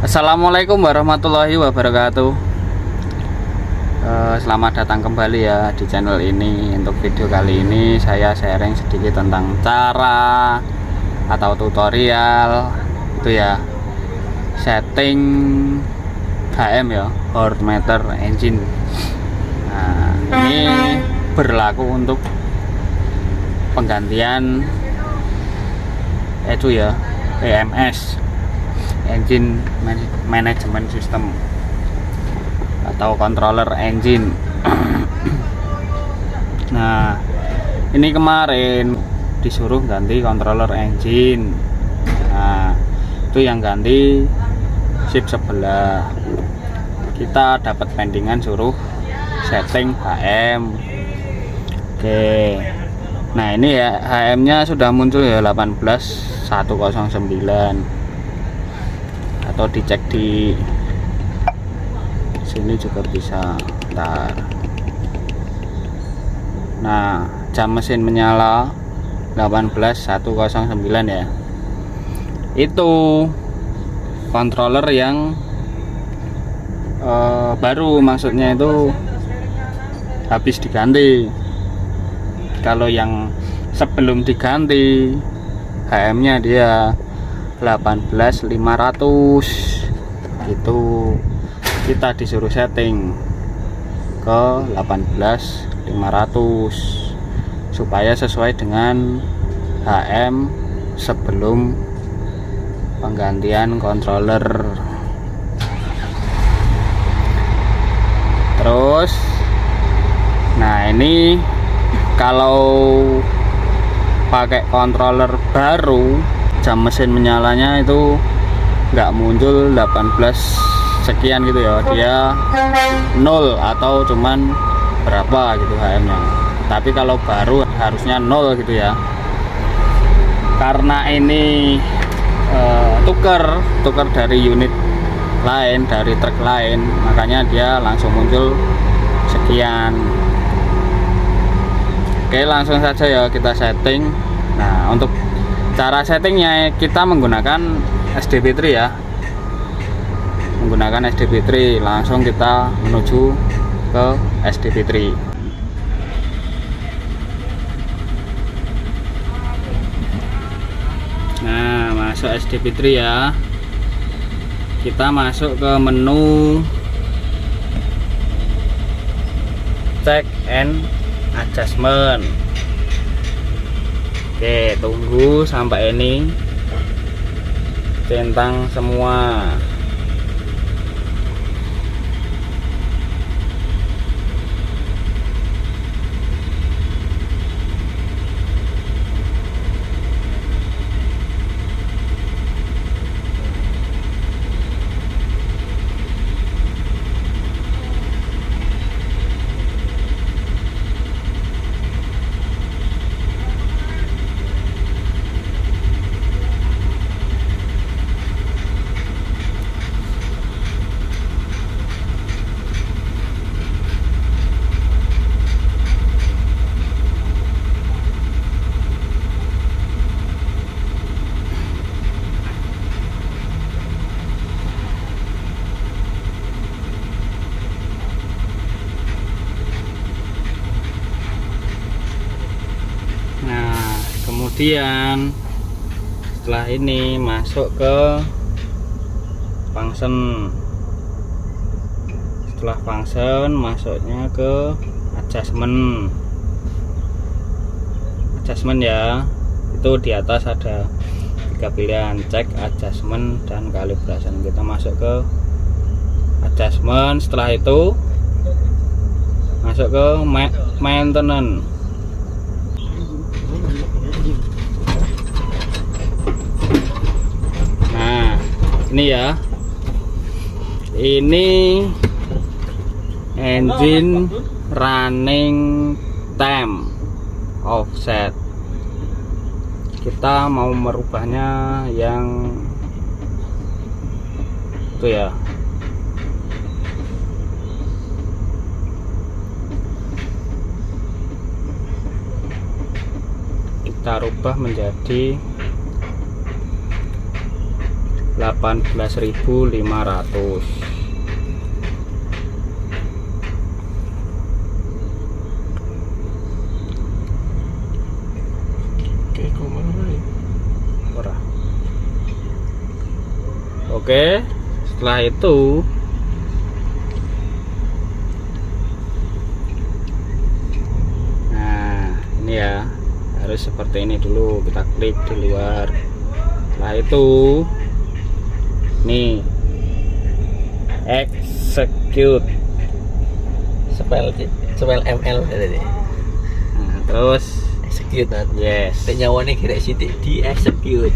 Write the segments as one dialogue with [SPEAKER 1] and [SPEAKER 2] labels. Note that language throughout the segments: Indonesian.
[SPEAKER 1] Assalamualaikum warahmatullahi wabarakatuh. Selamat datang kembali ya di channel ini. Untuk video kali ini saya sharing sedikit tentang cara atau tutorial itu ya, setting HM ya, horse meter engine. Nah, ini berlaku untuk penggantian itu ya, EMS, engine management system atau controller engine. Nah, ini kemarin disuruh ganti controller engine. Nah, itu yang ganti shift sebelah. Kita dapat pendingan suruh setting HM. Oke. Nah, ini ya HM nya sudah muncul ya, 18109, atau dicek di sini juga bisa. Bentar. Nah, jam mesin menyala 18109 ya. Itu controller yang baru, maksudnya itu habis diganti. Kalau yang sebelum diganti HM nya dia 18500 gitu. Kita disuruh setting ke 18500 supaya sesuai dengan HM sebelum penggantian controller. Terus nah, ini kalau pakai controller baru, jam mesin menyalanya itu nggak muncul 18 sekian gitu ya, dia 0 atau cuman berapa gitu HM nya. Tapi kalau baru harusnya 0 gitu ya, karena ini tuker dari unit lain, dari truk lain, makanya dia langsung muncul sekian. Oke, langsung saja ya kita setting. Nah, untuk cara settingnya kita menggunakan SDP3 ya, menggunakan SDP3. Langsung kita menuju ke SDP3. Nah, masuk SDP3 ya. Kita masuk ke menu check and adjustment. Oke, tunggu sampai ini centang semua. Kemudian setelah ini masuk ke function. Setelah function masuknya ke adjustment ya. Itu di atas ada 3 pilihan, cek, adjustment, dan calibration. Kita masuk ke adjustment. Setelah itu masuk ke maintenance. Ini ya, ini engine running time offset. Kita mau merubahnya yang itu ya. Kita rubah menjadi 18.500. Oke, setelah itu nah ini ya, harus seperti ini dulu, kita klik di luar. Setelah itu nih execute
[SPEAKER 2] spell ML tadi.
[SPEAKER 1] nah, terus
[SPEAKER 2] Execute nanti.
[SPEAKER 1] yes.
[SPEAKER 2] Nyawane kira sitik di execute.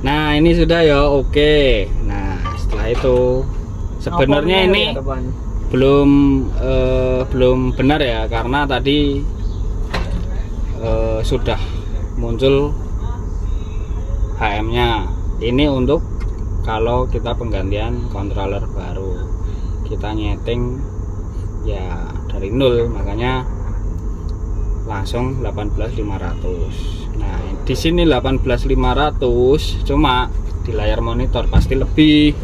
[SPEAKER 1] Nah ini sudah ya, oke. Nah setelah itu sebenarnya ini belum benar ya, karena tadi sudah muncul HM-nya. Ini untuk kalau kita penggantian controller baru, kita nyeting ya dari nol, makanya langsung 18.500. Nah di sini 18.500, cuma di layar monitor pasti lebih.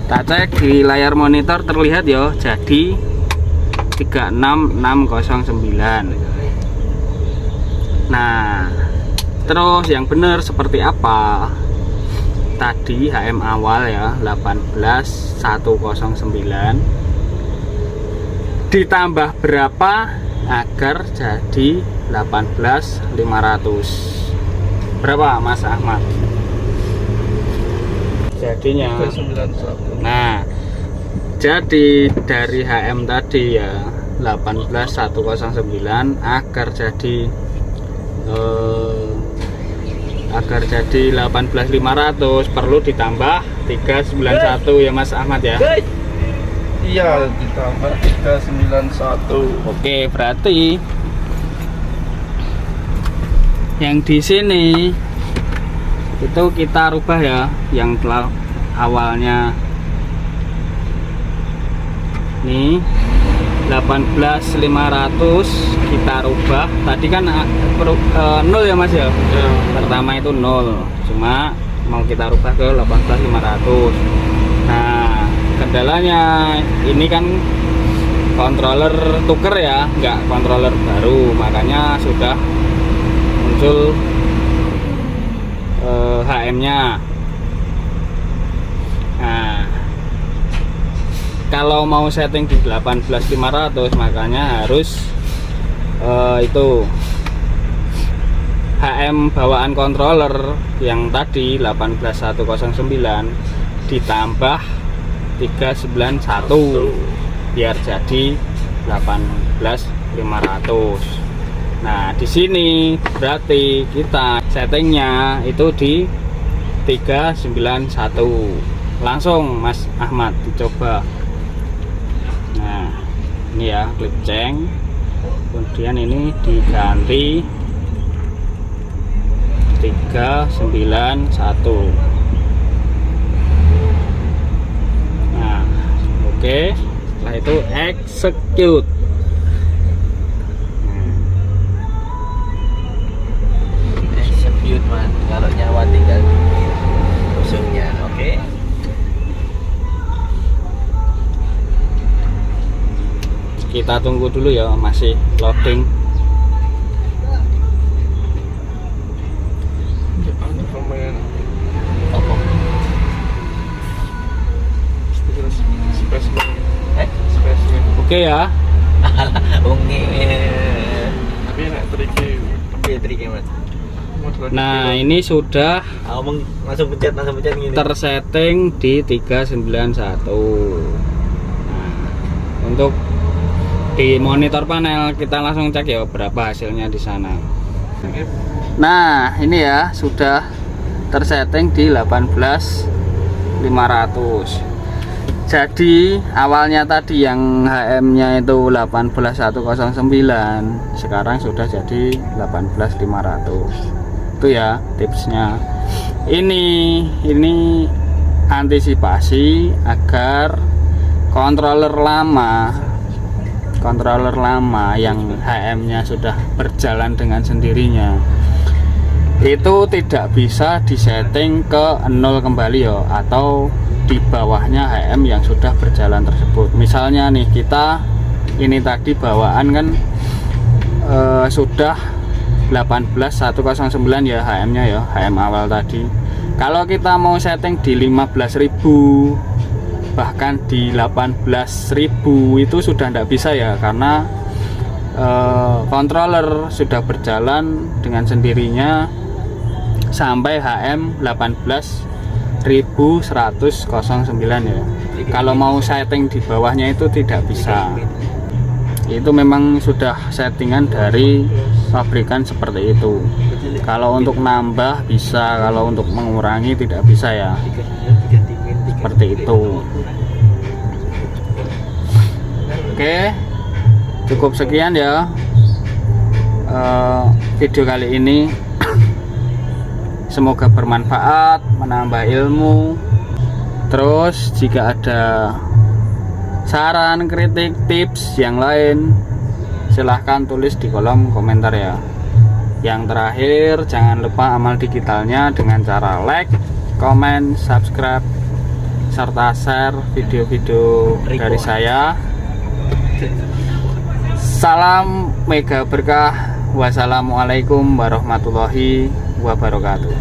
[SPEAKER 1] Tak cek di layar monitor terlihat ya, jadi 36609. Nah terus yang benar seperti apa? Tadi HM awal ya 18109 ditambah berapa agar jadi 18.500. Berapa Mas Ahmad jadinya?
[SPEAKER 3] 91.
[SPEAKER 1] Nah jadi dari HM tadi ya 18109 agar jadi 18.500 perlu ditambah 391 ya Mas Ahmad ya.
[SPEAKER 3] Iya, ditambah 391.
[SPEAKER 1] Oke, berarti yang di sini itu kita rubah ya, yang telah awalnya nih 18.500 kita rubah. Tadi kan 0 ya Mas ya. Pertama itu 0, cuma mau kita rubah ke 18.500. Nah kendalanya ini kan controller tuker ya, nggak controller baru, makanya sudah muncul HM-nya. Nah kalau mau setting di 18.500 makanya harus itu HM bawaan controller yang tadi 18.109 ditambah 391 biar jadi 18.500. Nah di sini berarti kita settingnya itu di 391. Langsung Mas Ahmad dicoba. Nah ini ya, klik ceng, kemudian ini diganti 391. Nah oke, setelah itu execute.
[SPEAKER 2] Execute man, kalau nyawa tinggal musuhnya. Oke.
[SPEAKER 1] Kita tunggu dulu ya, masih loading.
[SPEAKER 3] Ada pemain
[SPEAKER 2] Apa?
[SPEAKER 3] spesimen.
[SPEAKER 2] Spesimen.
[SPEAKER 1] Oke ya.
[SPEAKER 2] Ungi.
[SPEAKER 3] Tapi enak triki.
[SPEAKER 2] Triknya mas.
[SPEAKER 1] Nah ini sudah
[SPEAKER 2] Langsung pencet gini.
[SPEAKER 1] tersetting di 391. Nah, untuk di monitor panel kita langsung cek ya berapa hasilnya di sana. Nah ini ya sudah tersetting di 18.500. Jadi awalnya tadi yang HM nya itu 18.109, sekarang sudah jadi 18.500. Itu ya tipsnya. Ini antisipasi agar controller lama controller lama yang HM-nya sudah berjalan dengan sendirinya, itu tidak bisa disetting ke 0 kembali ya, atau di bawahnya HM yang sudah berjalan tersebut. Misalnya nih, kita ini tadi bawaan kan sudah 18109 ya HM-nya ya, HM awal tadi. Kalau kita mau setting di 15.000 bahkan di 18.000 itu sudah tidak bisa ya, karena controller sudah berjalan dengan sendirinya sampai HM 18.109 ya. Kalau mau setting di bawahnya itu tidak bisa. Itu memang sudah settingan dari pabrikan seperti itu. Kalau untuk nambah bisa, kalau untuk mengurangi tidak bisa ya. Seperti itu. Oke, cukup sekian ya video kali ini. Semoga bermanfaat, menambah ilmu. Terus jika ada saran, kritik, tips yang lain, silahkan tulis di kolom komentar ya. Yang terakhir, jangan lupa amal digitalnya dengan cara like, comment, subscribe, serta share video-video dari saya. Salam mega berkah. Wassalamualaikum warahmatullahi wabarakatuh.